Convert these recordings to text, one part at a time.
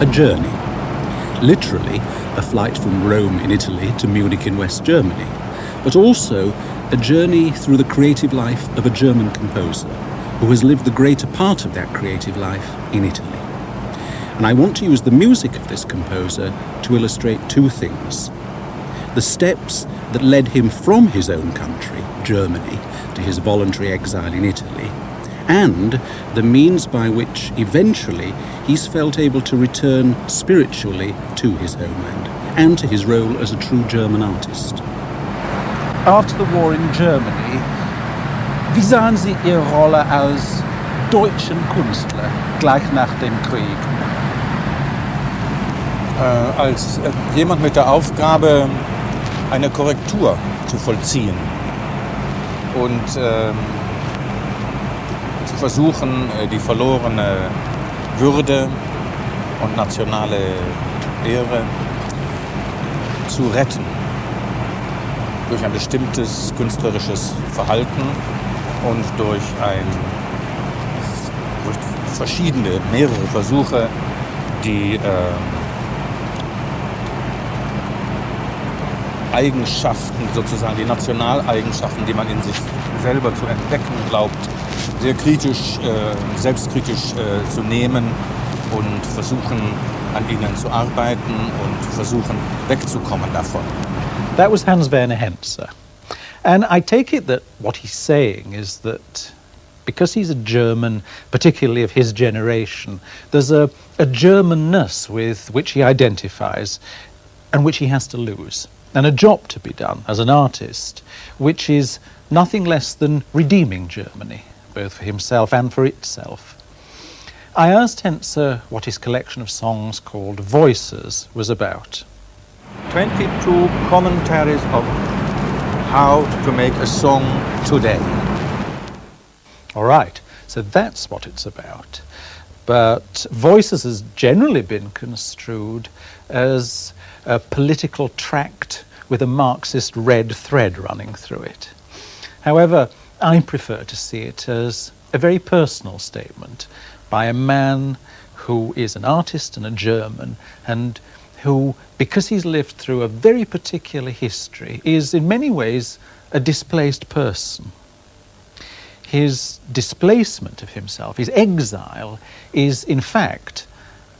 a journey. Literally, a flight from Rome in Italy to Munich in West Germany, but also a journey through the creative life of a German composer who has lived the greater part of that creative life in Italy. And I want to use the music of this composer to illustrate two things: the steps that led him from his own country, Germany, to his voluntary exile in Italy, and the means by which eventually he's felt able to return spiritually to his homeland and to his role as a true German artist. After the war in Germany, wie sahen Sie Ihre Rolle als deutschen Künstler gleich nach dem Krieg? Als jemand mit der Aufgabe, eine Korrektur zu vollziehen und zu versuchen, die verlorene Würde und nationale Ehre zu retten durch ein bestimmtes künstlerisches Verhalten und durch mehrere Versuche, die Eigenschaften, sozusagen die Nationaleigenschaften, die man in sich selber zu entdecken glaubt, sehr kritisch, selbstkritisch zu nehmen und versuchen, an ihnen zu arbeiten und versuchen, wegzukommen davon. That was Hans Werner Henze. And I take it that what he's saying is that because he's a German, particularly of his generation, there's a Germanness with which he identifies and which he has to lose, and a job to be done as an artist, which is nothing less than redeeming Germany, both for himself and for itself. I asked Henze what his collection of songs called Voices was about. 22 commentaries of how to make a song today. All right, so that's what it's about. But Voices has generally been construed as a political tract with a Marxist red thread running through it. However, I prefer to see it as a very personal statement by a man who is an artist and a German, and who, because he's lived through a very particular history, is in many ways a displaced person. His displacement of himself, his exile, is in fact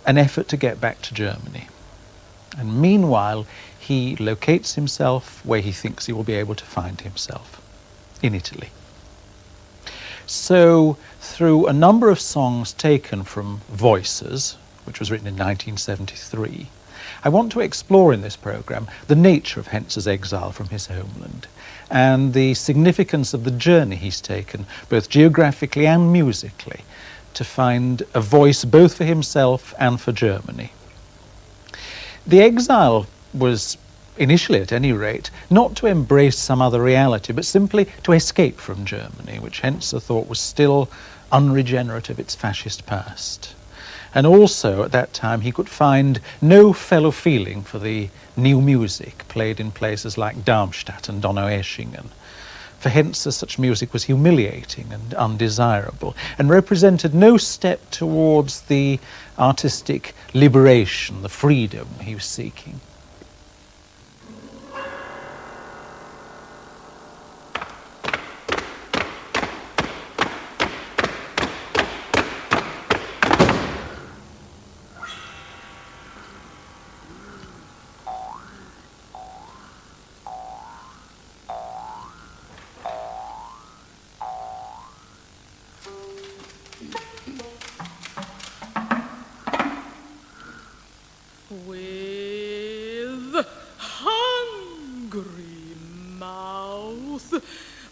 an effort to get back to Germany. And meanwhile, he locates himself where he thinks he will be able to find himself, in Italy. So, through a number of songs taken from Voices, which was written in 1973, I want to explore in this programme the nature of Henze's exile from his homeland and the significance of the journey he's taken, both geographically and musically, to find a voice both for himself and for Germany. The exile was, initially at any rate, not to embrace some other reality, but simply to escape from Germany, which Henze thought was still unregenerate of its fascist past. And also, at that time, he could find no fellow feeling for the new music played in places like Darmstadt and Donaueschingen. For Henze, such music was humiliating and undesirable, and represented no step towards the artistic liberation, the freedom he was seeking. With hungry mouth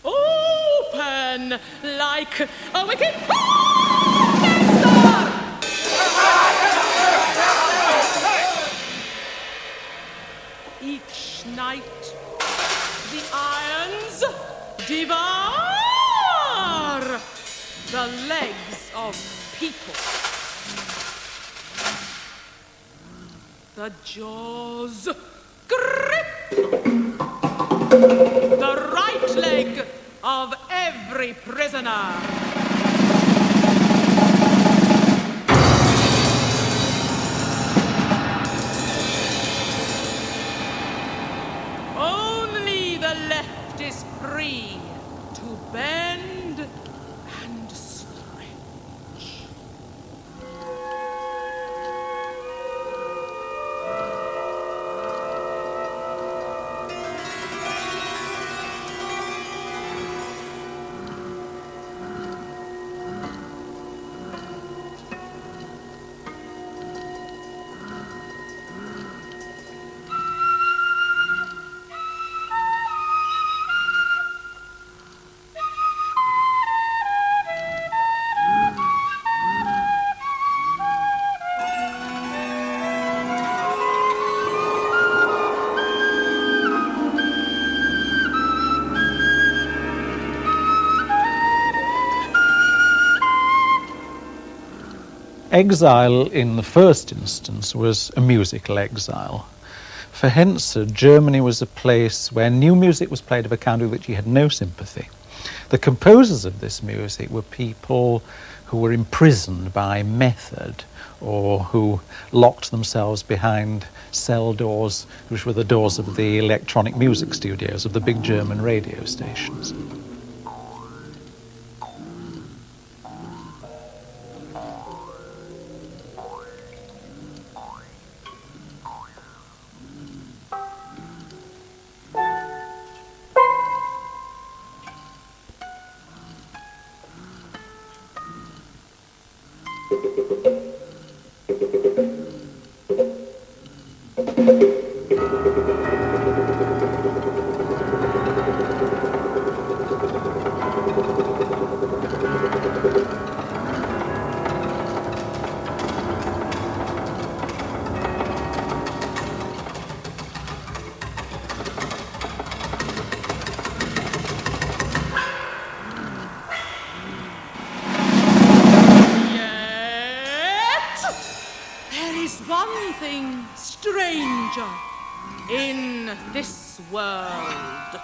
open like a wicked monster, each night the irons devour the legs of people. The jaws grip the right leg of every prisoner. is free to bend and stretch. Exile in the first instance was a musical exile. For Henze, Germany was a place where new music was played of a kind with which he had no sympathy. The composers of this music were people who were imprisoned by method or who locked themselves behind cell doors, which were the doors of the electronic music studios of the big German radio stations. One thing stranger in this world.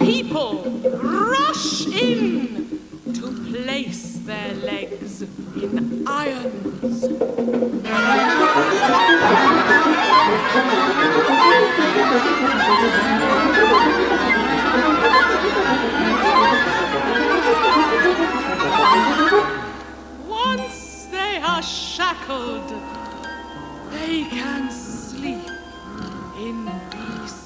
People rush in to place their legs in irons. Once they are shackled, they can sleep in peace.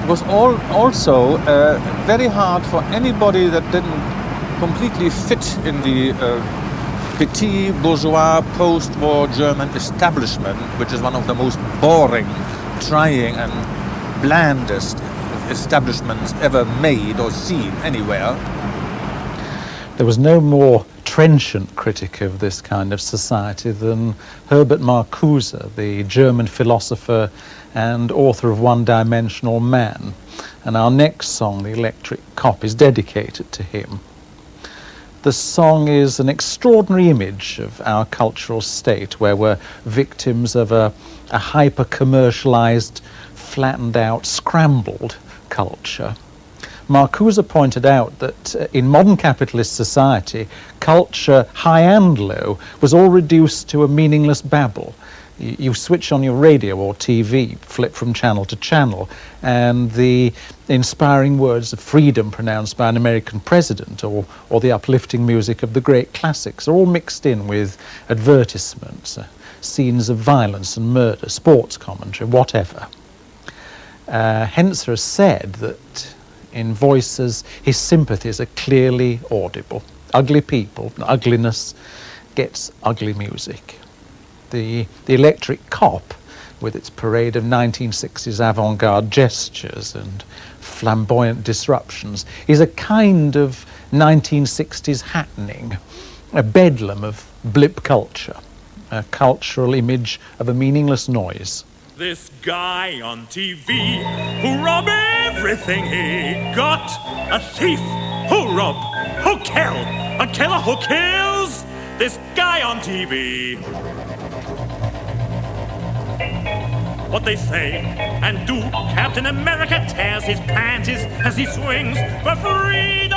It was also very hard for anybody that didn't completely fit in the petit bourgeois post-war German establishment, which is one of the most boring, trying and blandest establishments ever made or seen anywhere. There was no more trenchant critic of this kind of society than Herbert Marcuse, the German philosopher and author of One-Dimensional Man. And our next song, The Electric Cop, is dedicated to him. The song is an extraordinary image of our cultural state, where we're victims of a hyper-commercialized, flattened-out, scrambled culture. Marcuse pointed out that in modern capitalist society, culture, high and low, was all reduced to a meaningless babble. You switch on your radio or TV, flip from channel to channel, and the inspiring words of freedom pronounced by an American president or the uplifting music of the great classics are all mixed in with advertisements, scenes of violence and murder, sports commentary, whatever. Henze has said that in Voices his sympathies are clearly audible. Ugly people, ugliness gets ugly music. The Electric Cop, with its parade of 1960s avant-garde gestures and flamboyant disruptions, is a kind of 1960s happening, a bedlam of blip culture, a cultural image of a meaningless noise. This guy on TV who robbed everything he got, a thief who rob, who kill, a killer who kills, this guy on TV. What they say and do, Captain America tears his panties as he swings for freedom.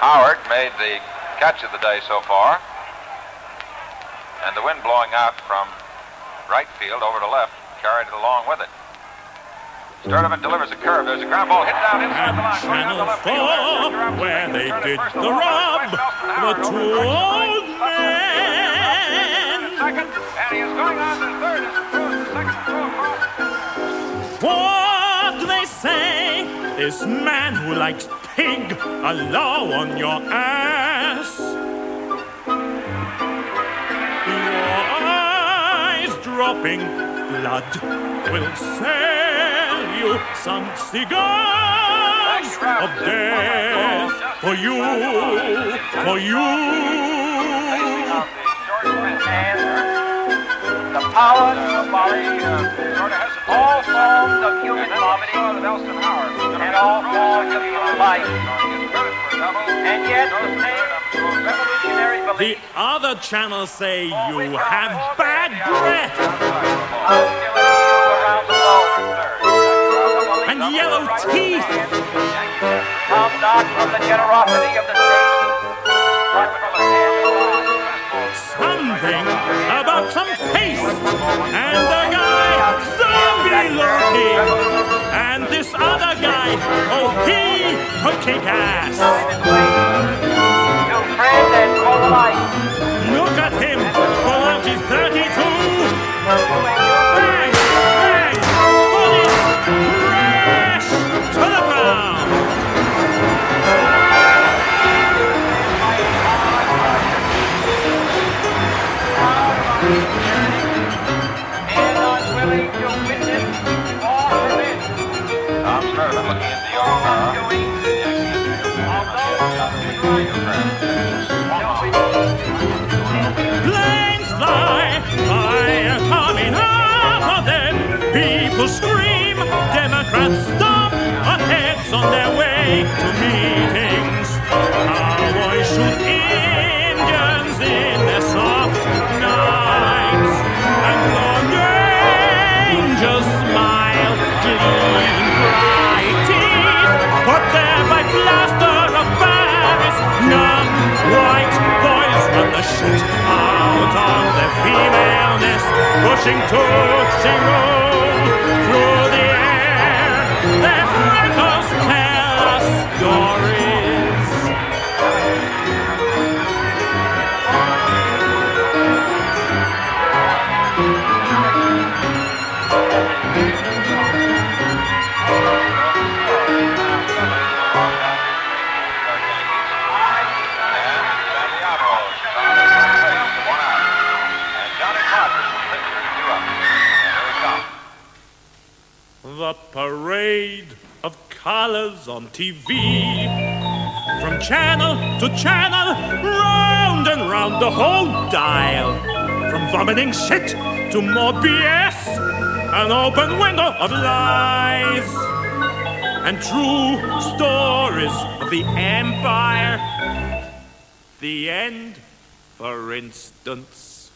Howard made the catch of the day so far, and the wind blowing out from right field over to left carried it along with it. Sturdivant delivers a curve. There's a ground ball hit down inside the line. Channel 4, where they did the rob, the two old men. Second, and he is going on to third as he throws the second throw across. What they say, this man who likes pig, a law on your ass. Your eyes dropping blood will sell you some cigars of death for you, for you. The power to abolish all forms of human poverty and all forms of human life. And yet the same revolutionary belief. The other channels say you have bad breath and yellow teeth. Come not from the generosity of the state, but from the hand of God. Something about some pace and the guy zombie looking and this other guy, oh he could kick ass. To friend and for life. Look at him, pull out his 32. Bang, bang, bullets crash to the ground. And unwilling to witness or prevent. Tom Sturdivant looking at the old Planes fly, fire coming out of them. People scream, Democrats stomp heads on their way to meetings. Cowboys shoot Indians in their soft nights. And Lone Rangers smile, clean, bright teeth. Put there by plaster of Paris, numb white boys run the shit out of their femaleness, pushing touch and roll through the air. Their freckles tell us stories. The parade of colors on TV, from channel to channel, round and round the whole dial, from vomiting shit to more BS, an open window of lies, and true stories of the empire. The end, for instance.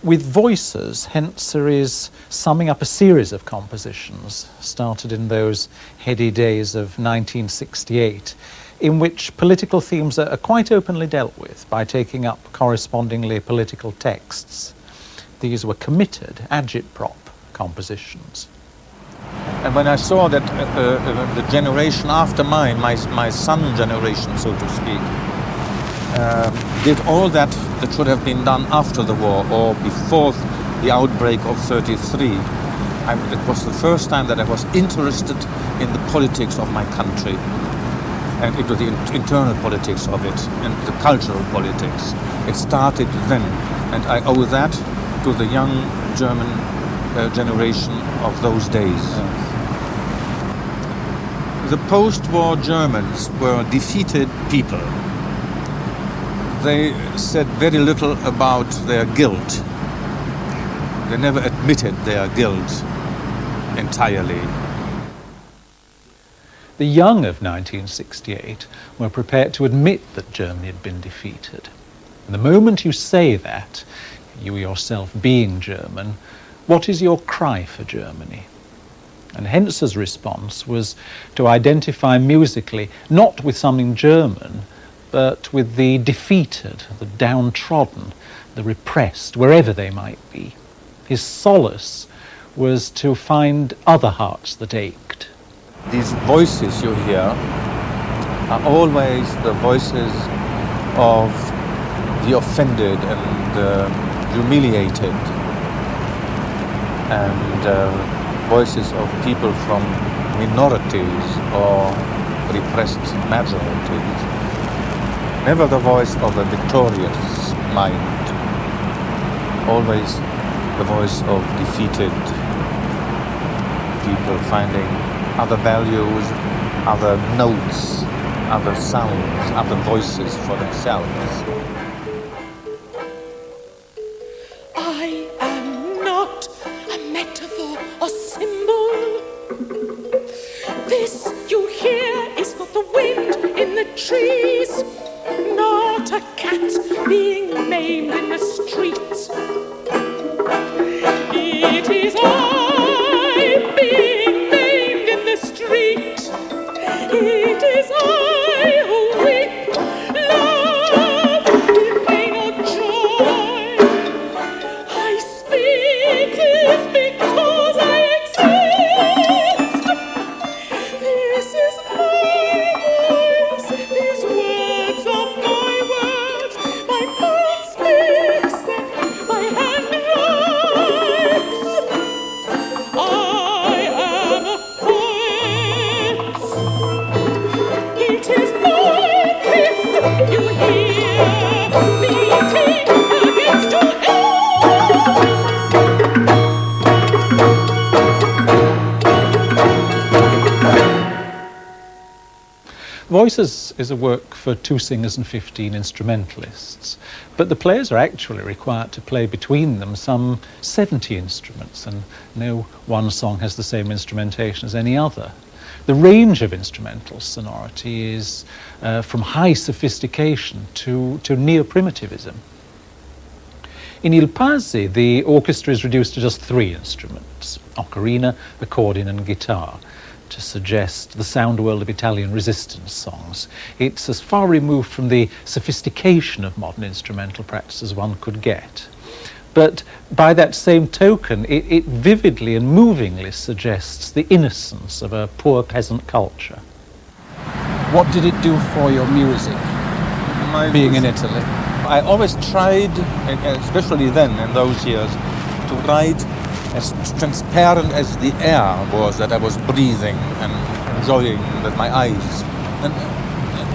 With Voices, Henze is summing up a series of compositions started in those heady days of 1968, in which political themes are quite openly dealt with by taking up correspondingly political texts. These were committed, agitprop compositions. And when I saw that the generation after mine, my son generation, so to speak, did all that should have been done after the war or before the outbreak of 33, it was the first time that I was interested in the politics of my country and into the internal politics of it and the cultural politics. It started then, and I owe that to the young German generation of those days. The post-war Germans were defeated people. They said very little about their guilt. They never admitted their guilt entirely. The young of 1968 were prepared to admit that Germany had been defeated. And the moment you say that, you yourself being German, what is your cry for Germany? And Henze's response was to identify musically not with something German, but with the defeated, the downtrodden, the repressed, wherever they might be. His solace was to find other hearts that ached. These voices you hear are always the voices of the offended and humiliated, and voices of people from minorities or repressed majorities. Never the voice of a victorious mind, always the voice of defeated people finding other values, other notes, other sounds, other voices for themselves. I am not a metaphor or symbol. This you hear is not the wind in the trees, not a cat being maimed in the streets. It is I being maimed in the street. It is I who weep, love, in pain or joy. I speak this because I exist. This is my voice, these words are my words. My mouth speaks them, my hand writes. I am a poet. It is my fist you hear beating against your ear. Voices is a work for 2 singers and 15 instrumentalists, but the players are actually required to play between them some 70 instruments, and no one song has the same instrumentation as any other. The range of instrumental sonority is from high sophistication to neo-primitivism. In Il Pazzi, the orchestra is reduced to just 3 instruments, ocarina, accordion and guitar, to suggest the sound world of Italian resistance songs. It's as far removed from the sophistication of modern instrumental practice as one could get. But by that same token, it vividly and movingly suggests the innocence of a poor peasant culture. What did it do for your music, being in Italy? I always tried, especially then in those years, to write as transparent as the air was that I was breathing and enjoying with my eyes. And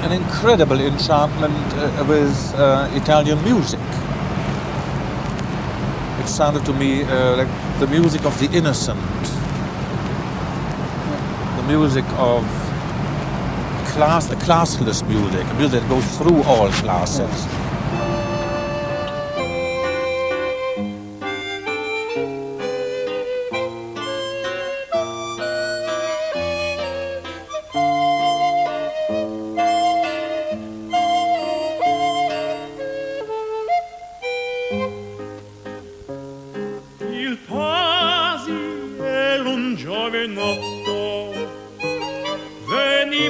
an incredible enchantment with Italian music. It sounded to me like the music of the innocent, the music of a classless music, a music that goes through all classes.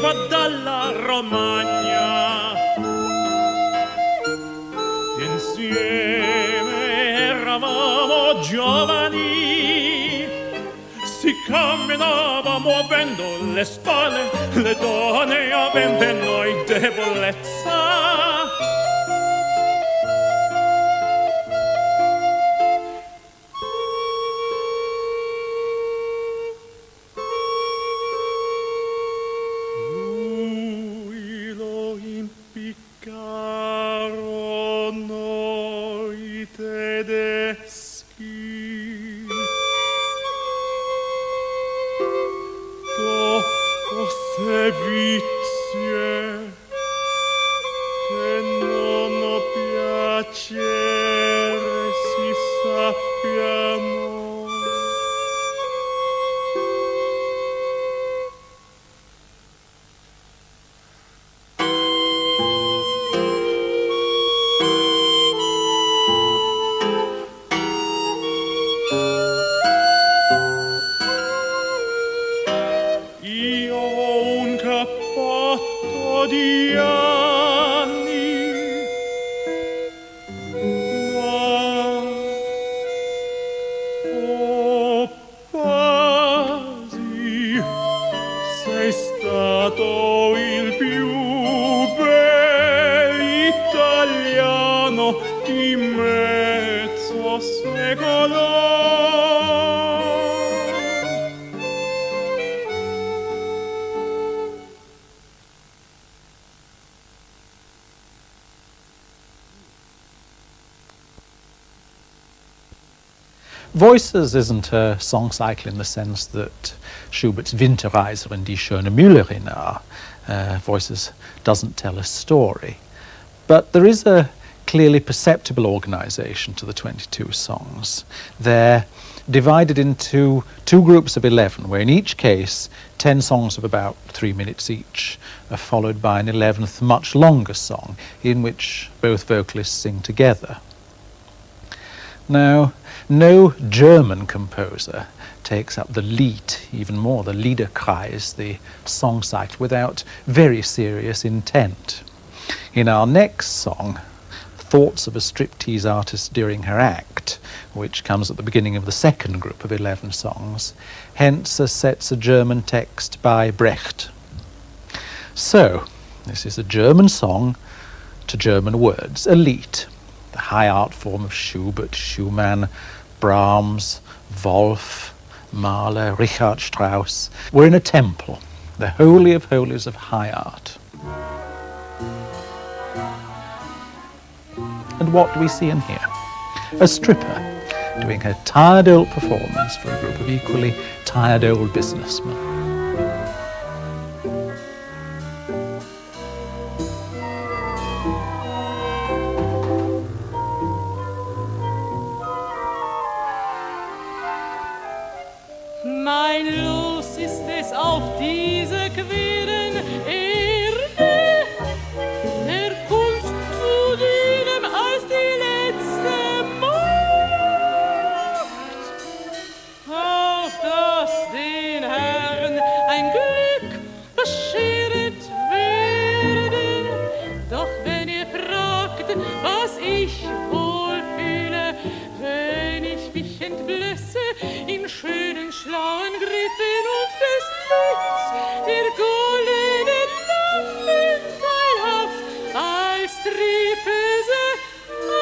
veniva dalla Romagna. Insieme eravamo giovani, si camminava muovendo le spalle, le donne avendo in noi debolezza. Sevizie che non piacere si sappiano. Io ho un cappotto di anni, ma oh Pasi, sei stato il più bel italiano di mezzo secolo. Voices isn't a song cycle in the sense that Schubert's Winterreise and Die Schöne Müllerin are. Voices doesn't tell a story. But there is a clearly perceptible organisation to the 22 songs. They're divided into two groups of 11, where in each case 10 songs of about 3 minutes each are followed by an 11th much longer song in which both vocalists sing together. Now, no German composer takes up the Lied, even more the Liederkreis, the song cycle, without very serious intent. In our next song, Thoughts of a Striptease Artist During Her Act, which comes at the beginning of the second group of 11 songs, Henze sets a German text by Brecht. So, this is a German song to German words, a Lied, the high art form of Schubert, Schumann, Brahms, Wolf, Mahler, Richard Strauss. We're in a temple, the holy of holies of high art. And what do we see and hear? A stripper doing her tired old performance for a group of equally tired old businessmen. Mein Los ist es auf dieser queren Erde, der Kunst zu dienen als die letzte Macht. Auf das den Herren ein Glück beschert werde. Doch wenn ihr fragt, was ich wohl fühle, wenn ich mich entblöße in schönen schlauen Griffen und des Lichts der goldenen Lampen teilhaft als Tripese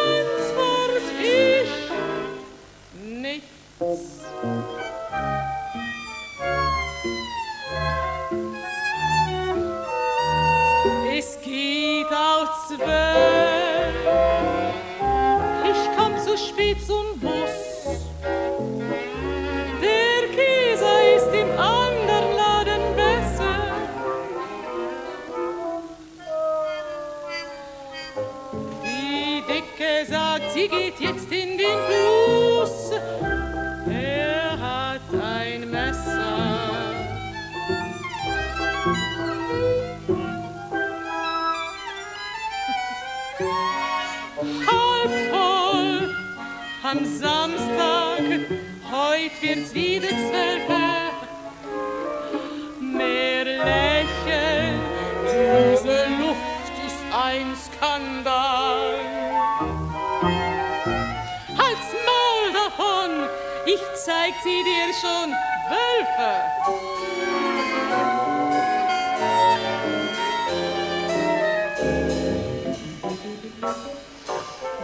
antwort ich nichts. Es geht auf 12, ich komm zu spät zum Bus. Der Käse ist im anderen Laden besser. Die Dicke sagt, sie geht jetzt in den Plus. Er hat ein Messer. Halb voll am Samstag, heut wird's wieder 12. Mehr lächeln Ich zeig sie dir schon, Wölfe.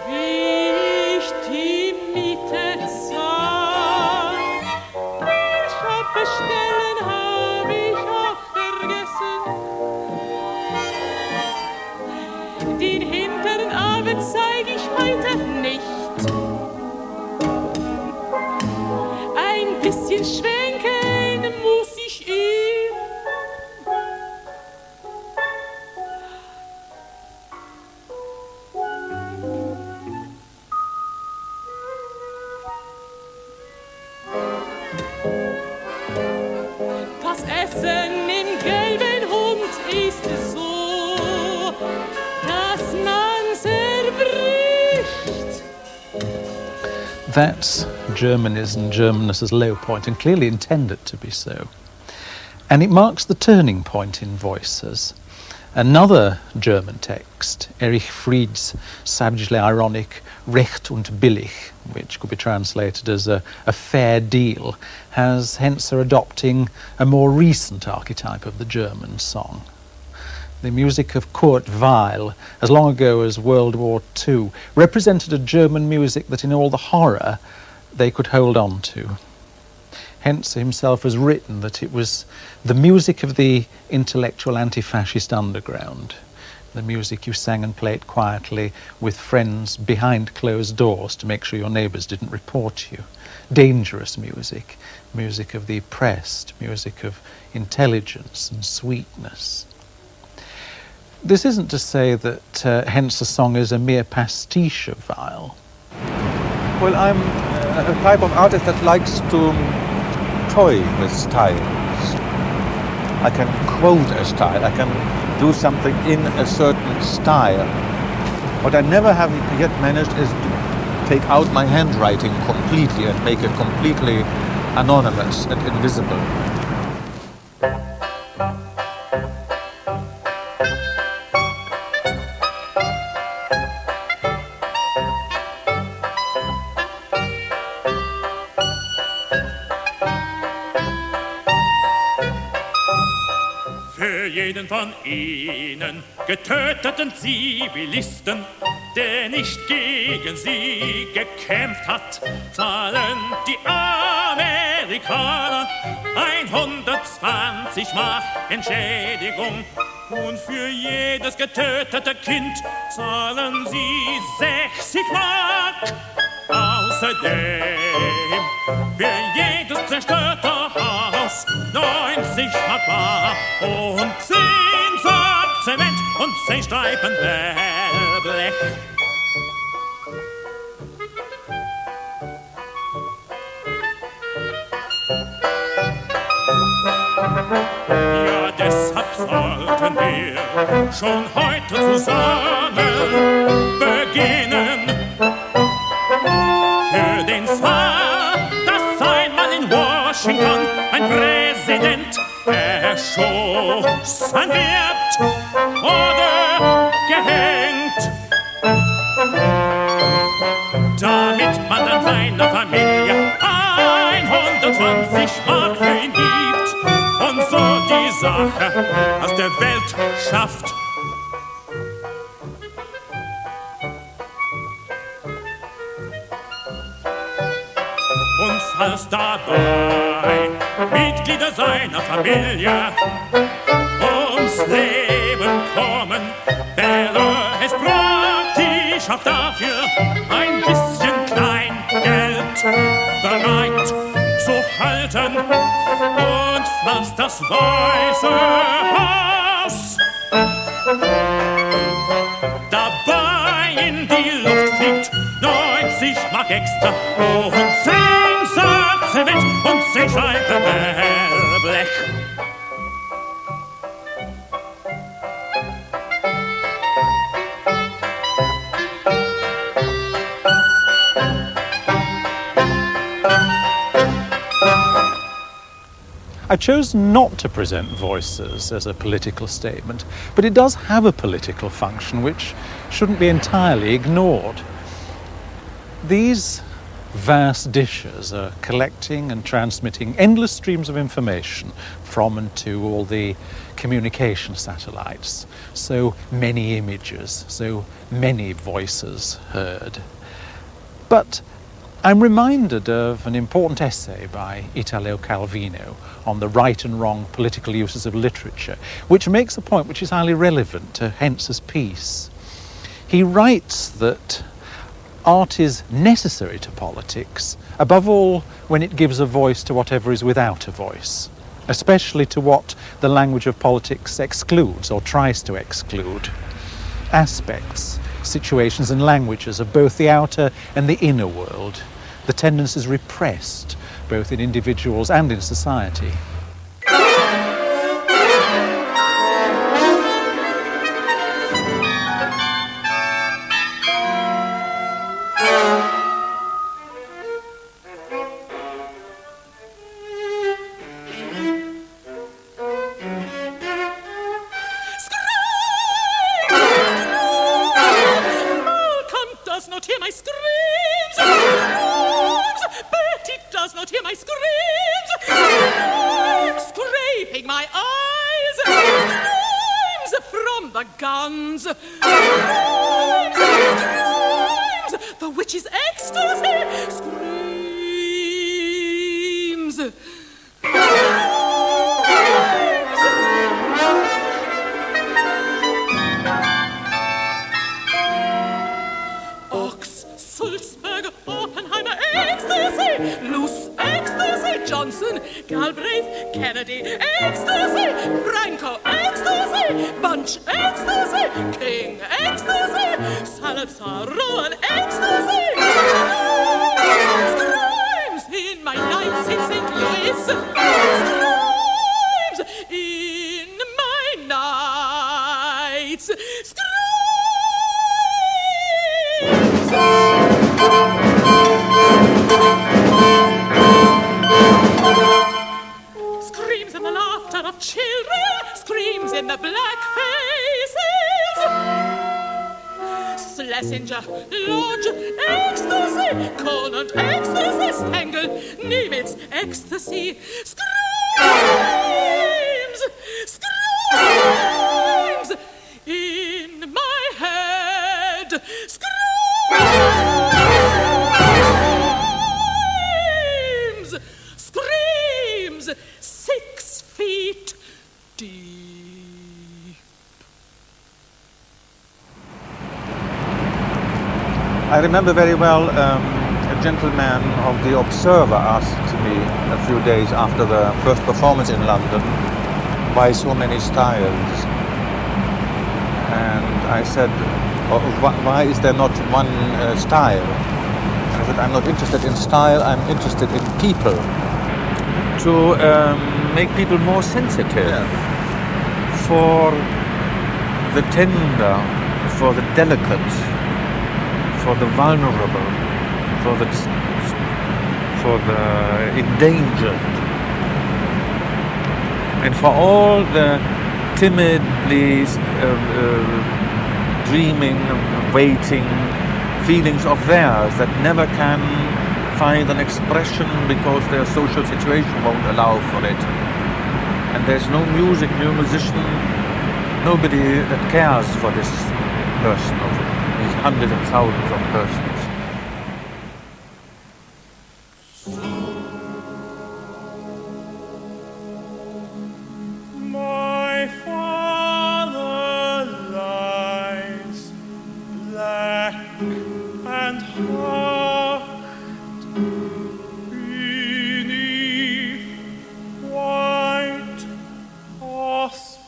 Wie ich die Miete sah, bestellen hab ich auch vergessen. Den hinteren Abend zeig ich heute nicht. Ein bisschen schwenken muss ich ihm. Das Essen im gelben Hund ist so, dass man zerbricht. That's Germanism, Germanness as low point, and clearly intended to be so. And it marks the turning point in voices. Another German text, Erich Fried's savagely ironic Recht und Billig, which could be translated as a fair deal, has Henze adopting a more recent archetype of the German song. The music of Kurt Weill, as long ago as World War II, represented a German music that in all the horror they could hold on to. Henze himself has written that it was the music of the intellectual anti-fascist underground, the music you sang and played quietly with friends behind closed doors to make sure your neighbours didn't report you. Dangerous music, music of the oppressed, music of intelligence and sweetness. This isn't to say that Henze's song is a mere pastiche of Weill. Well, I'm a type of artist that likes to toy with styles. I can quote a style, I can do something in a certain style. What I never have yet managed is to take out my handwriting completely and make it completely anonymous and invisible. Jeden von ihnen getöteten Zivilisten, der nicht gegen sie gekämpft hat, zahlen die Amerikaner 120 Mark Entschädigung. Und für jedes getötete Kind zahlen sie 60 Mark. Außerdem für jedes zerstörte Haus 90 Mark bar und 10 Sack Zement und 10 Streifen Blech. Ja, deshalb sollten wir schon heute zusammen beginnen. Für den Fall, dass einmal in Washington ein Präsident erschossen wird oder gehängt, damit man dann seiner Familie 120 Mark für ihn gibt und so die Sache aus der Welt schafft. Und falls dabei Mitglieder seiner Familie ums Leben kommen, wäre es praktisch auch dafür ein bisschen Kleingeld bereit zu halten. Und falls das Weiße Haus dabei in die Luft fliegt, 90 Mark extra und 10 Sack Zement und 10 Scheiben Blech. I chose not to present Voices as a political statement, but it does have a political function which shouldn't be entirely ignored. These vast dishes are collecting and transmitting endless streams of information from and to all the communication satellites. So many images, so many voices heard. But I'm reminded of an important essay by Italo Calvino on the right and wrong political uses of literature, which makes a point which is highly relevant to Henze's piece. He writes that art is necessary to politics, above all when it gives a voice to whatever is without a voice, especially to what the language of politics excludes or tries to exclude. Aspects, situations and languages of both the outer and the inner world, the tendencies repressed both in individuals and in society. I remember very well a gentleman of the Observer asked me a few days after the first performance in London, why so many styles? And I said, why is there not one style? And I said, I'm not interested in style, I'm interested in people. To make people more sensitive for the tender, for the delicate, for the vulnerable, for the endangered, and for all the timidly dreaming, waiting feelings of theirs that never can find an expression because their social situation won't allow for it. And there's no music, no musician, nobody that cares for this person, of these hundreds and thousands of persons. My father lies black and hushed beneath white hospital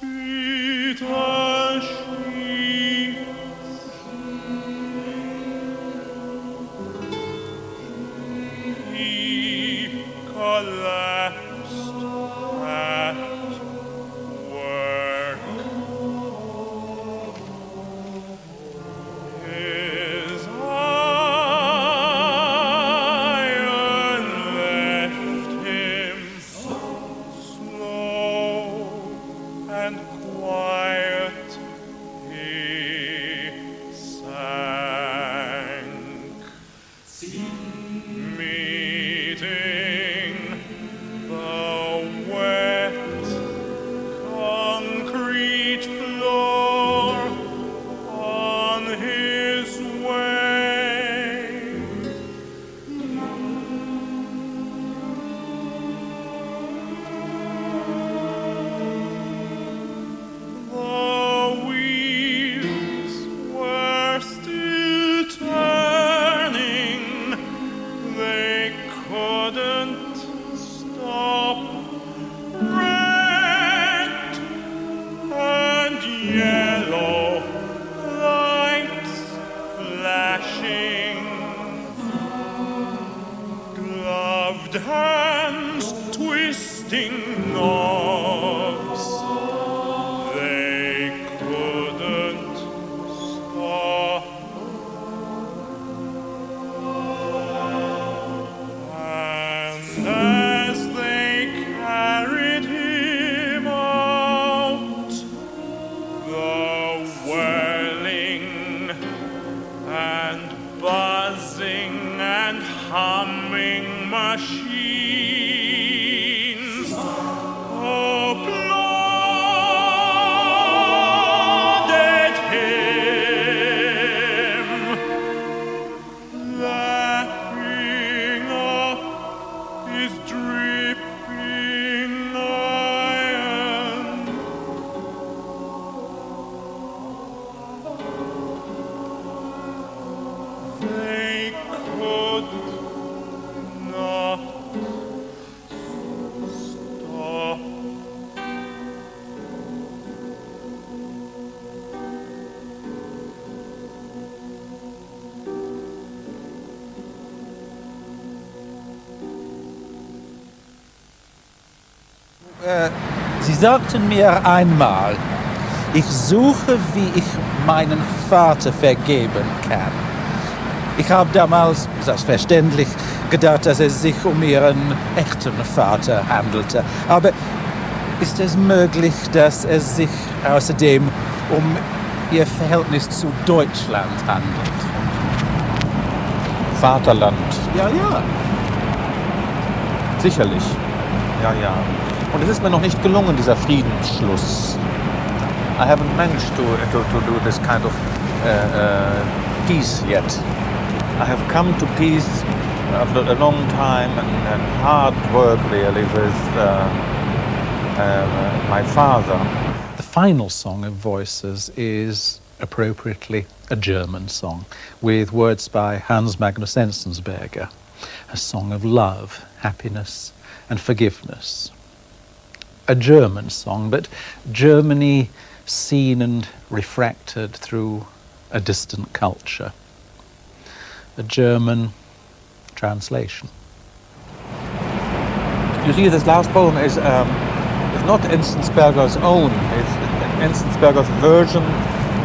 sheets. He collapsed at work. His iron left him slow and quiet. He sank. gloved hands twisting knobs. They couldn't stop. And as they carried him out, the whirling and buzzing and humming machines applauded him, lapping up his dripping iron. They could not stop. Sie sagten mir einmal, ich suche, wie ich meinen Vater vergeben kann. Ich habe damals, selbstverständlich, gedacht, dass es sich um ihren echten Vater handelte. Aber ist es möglich, dass es sich außerdem um ihr Verhältnis zu Deutschland handelt? Vaterland, Ja, ja. sicherlich. Ja, ja. Und es ist mir noch nicht gelungen, dieser Friedensschluss. I haven't managed to do this kind of peace yet. I have come to peace after a long time and hard work really with my father. The final song of Voices is appropriately a German song with words by Hans Magnus Enzensberger, a song of love, happiness and forgiveness. A German song, but Germany seen and refracted through a distant culture. A German translation. You see, this last poem is not Enzensberger's own. It's Enzensberger's version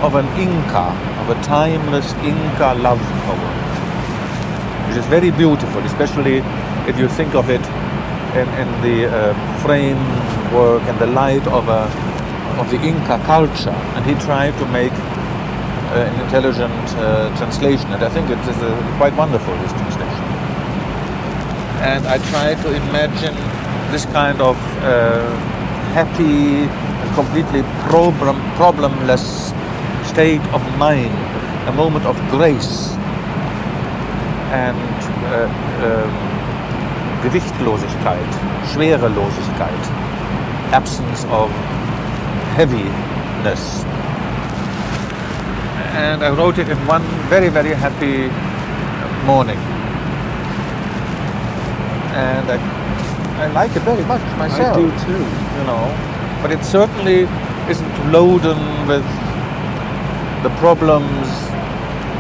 of an Inca, of a timeless Inca love poem, which is very beautiful, especially if you think of it in the framework and the light of the Inca culture. And he tried to make an intelligent translation, and I think it is quite wonderful, this translation. And I try to imagine this kind of happy and completely problemless state of mind, a moment of grace and Gewichtlosigkeit, Schwerelosigkeit, absence of heaviness. And I wrote it in one very, very happy morning. And I like it very much myself. I do too. You know, but it certainly isn't loaded with the problems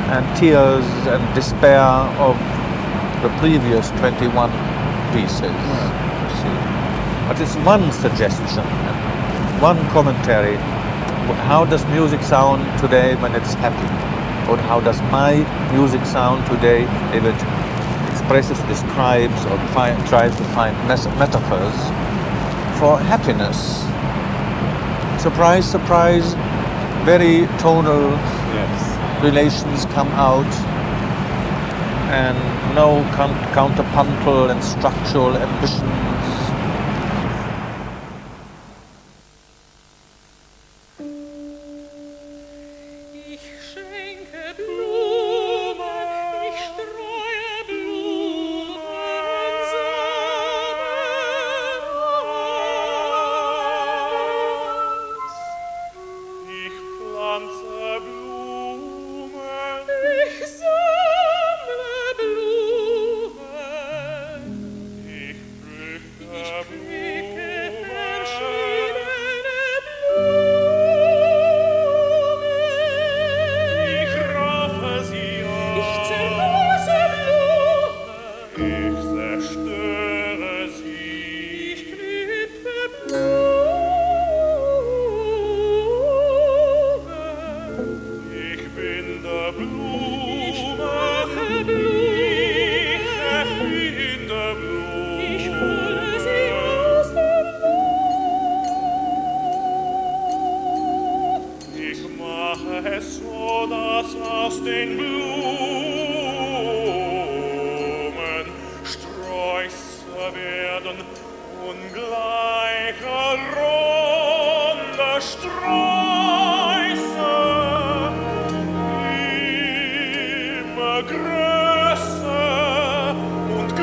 and tears and despair of the previous 21 pieces. You see. But it's one suggestion, one commentary. How does music sound today when it's happy? Or how does my music sound today if it expresses, describes, or tries to find metaphors for happiness? Surprise, surprise, very tonal relations come out, and no counterpuntal and structural ambitions. immer größer und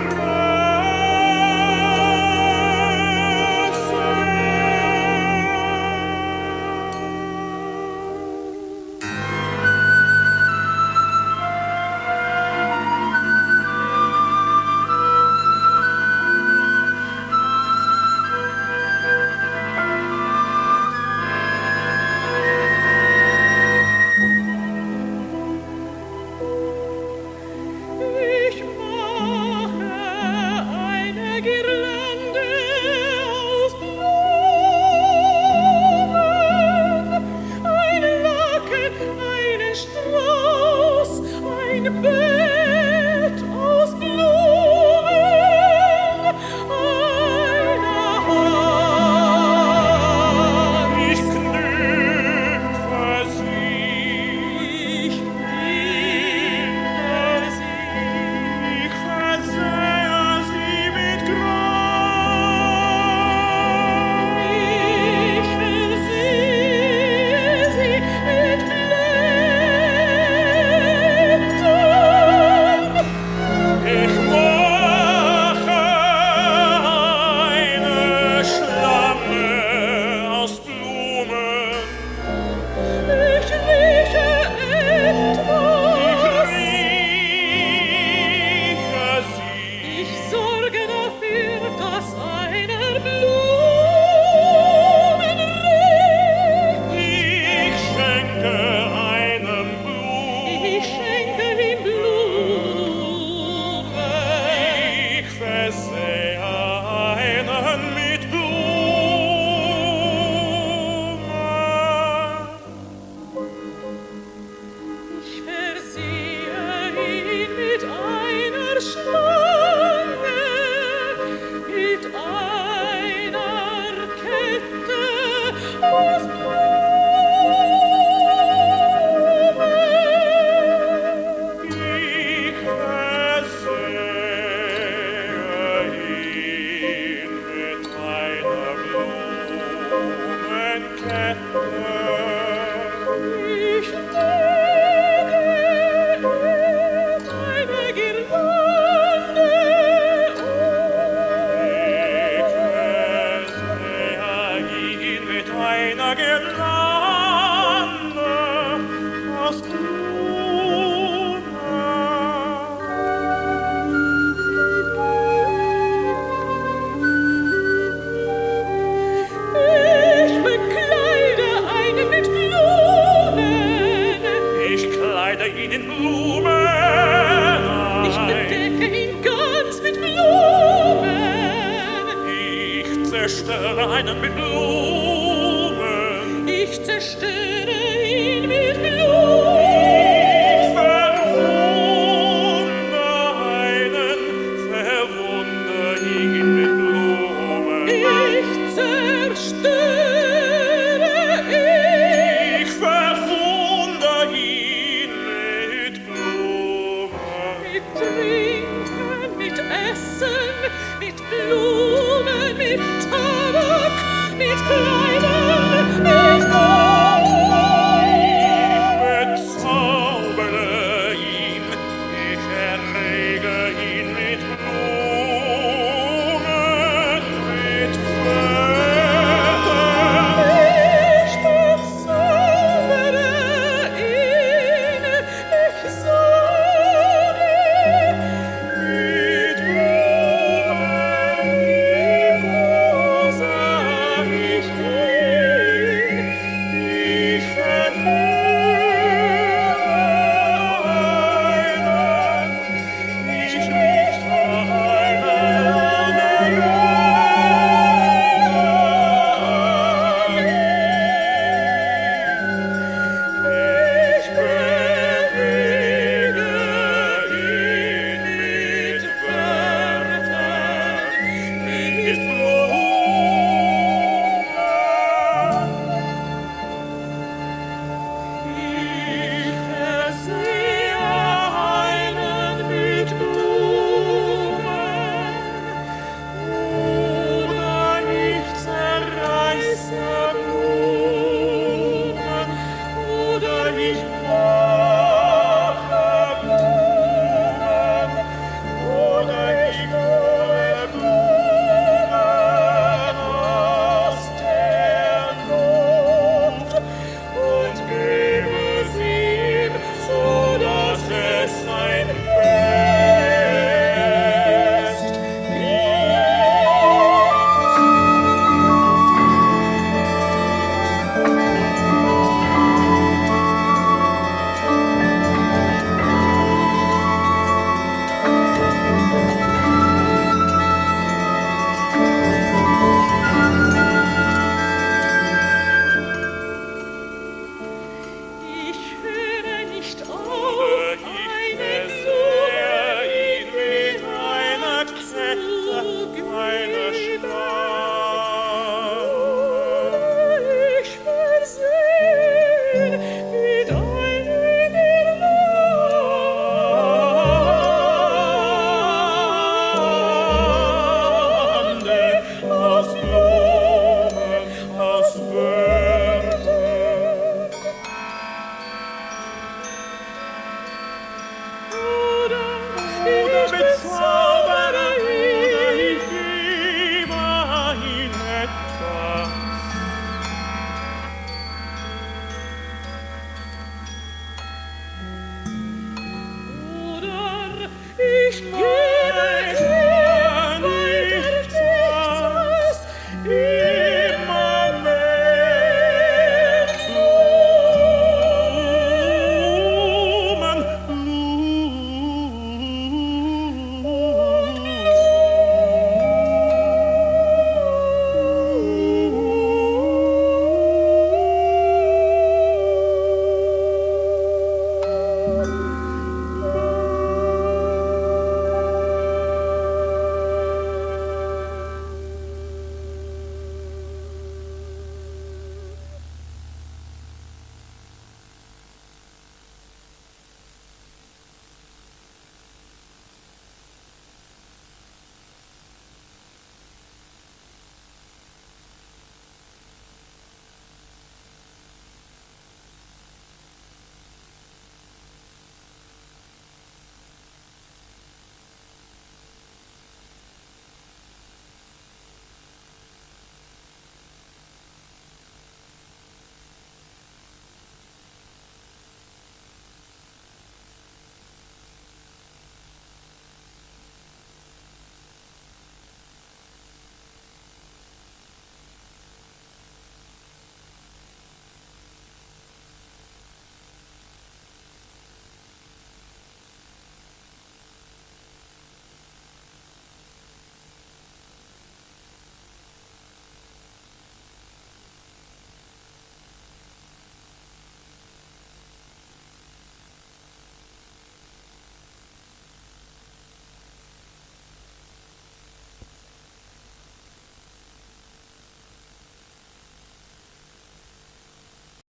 Blumen, mit Tabak, mit Kleidern,